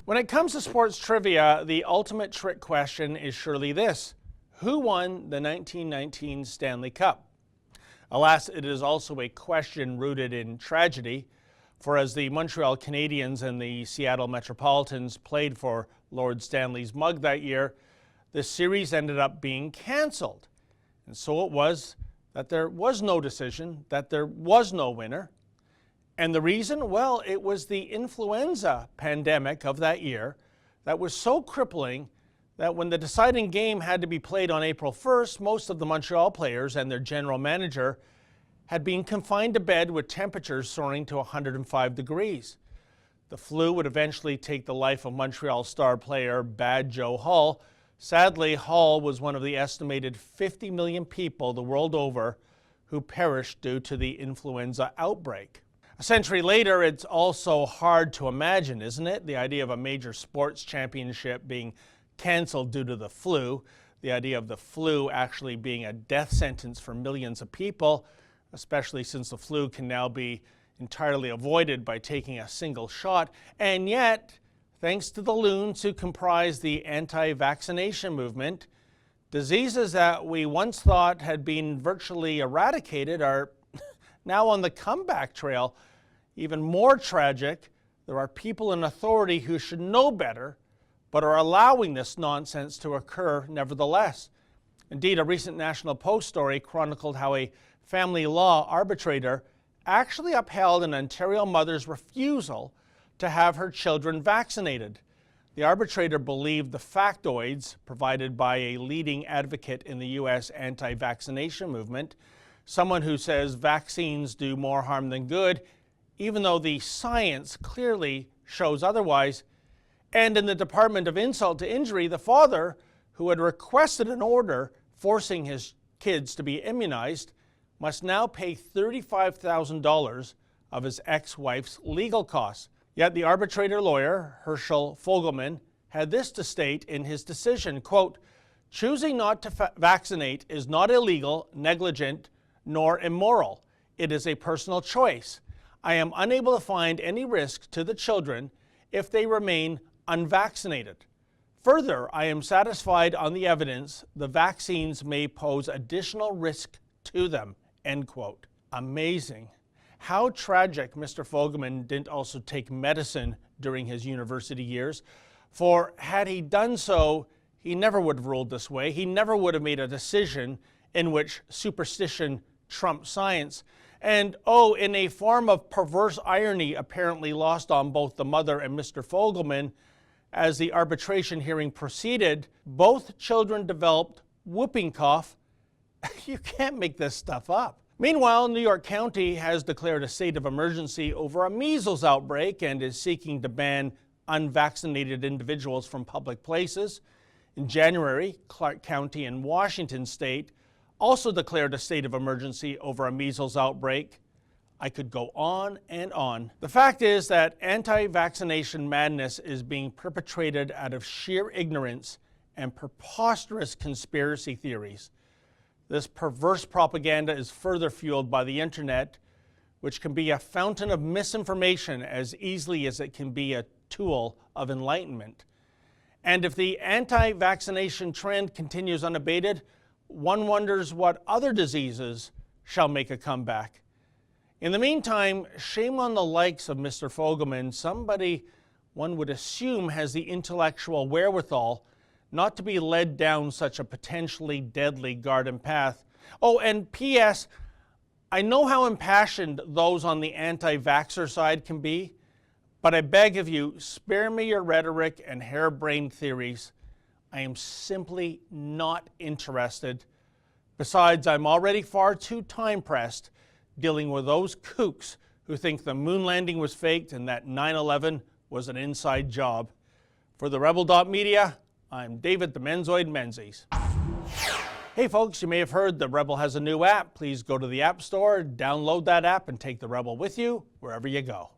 When it comes to sports trivia, the ultimate trick question is surely this: who won the 1919 Stanley Cup? Alas, it is also a question rooted in tragedy, for as the Montreal Canadiens and the Seattle Metropolitans played for Lord Stanley's mug that year, the series ended up being cancelled. And so it was that there was no decision, that there was no winner. And the reason? Well, it was the influenza pandemic of that year that was so crippling that when the deciding game had to be played on April 1st, most of the Montreal players and their general manager had been confined to bed with temperatures soaring to 105 degrees. The flu would eventually take the life of Montreal star player Bad Joe Hull. Sadly, Hull was one of the estimated 50 million people the world over who perished due to the influenza outbreak. A century later, it's also hard to imagine, isn't it? The idea of a major sports championship being canceled due to the flu, the idea of the flu actually being a death sentence for millions of people, especially since the flu can now be entirely avoided by taking a single shot. And yet, thanks to the loons who comprise the anti-vaccination movement, diseases that we once thought had been virtually eradicated are now on the comeback trail. Even more tragic, there are people in authority who should know better, but are allowing this nonsense to occur nevertheless. Indeed, a recent National Post story chronicled how a family law arbitrator actually upheld an Ontario mother's refusal to have her children vaccinated. The arbitrator believed the factoids provided by a leading advocate in the U.S. anti-vaccination movement, someone who says vaccines do more harm than good, even though the science clearly shows otherwise. And in the department of insult to injury, the father, who had requested an order forcing his kids to be immunized, must now pay $35,000 of his ex-wife's legal costs. Yet the arbitrator lawyer, Herschel Fogelman, had this to state in his decision, quote, "Choosing not to vaccinate is not illegal, negligent, nor immoral. It is a personal choice. I am unable to find any risk to the children if they remain unvaccinated. Further, I am satisfied on the evidence the vaccines may pose additional risk to them," end quote. Amazing. How tragic Mr. Fogelman didn't also take medicine during his university years, for had he done so, he never would have ruled this way. He never would have made a decision in which superstition trumped science. And in a form of perverse irony apparently lost on both the mother and Mr. Fogelman, as the arbitration hearing proceeded, both children developed whooping cough. You can't make this stuff up. Meanwhile, New York County has declared a state of emergency over a measles outbreak and is seeking to ban unvaccinated individuals from public places. In January, Clark County in Washington state also declared a state of emergency over a measles outbreak. I could go on and on. The fact is that anti-vaccination madness is being perpetrated out of sheer ignorance and preposterous conspiracy theories. This perverse propaganda is further fueled by the internet, which can be a fountain of misinformation as easily as it can be a tool of enlightenment. And if the anti-vaccination trend continues unabated, one wonders what other diseases shall make a comeback. In the meantime, shame on the likes of Mr. Fogelman, somebody one would assume has the intellectual wherewithal not to be led down such a potentially deadly garden path. Oh, and P.S., I know how impassioned those on the anti-vaxxer side can be, but I beg of you, spare me your rhetoric and harebrained theories. I am simply not interested. Besides, I'm already far too time-pressed dealing with those kooks who think the moon landing was faked and that 9/11 was an inside job. For the Rebel.media, I'm David the Menzoid Menzies. Hey folks, you may have heard the Rebel has a new app. Please go to the App Store, download that app, and take the Rebel with you wherever you go.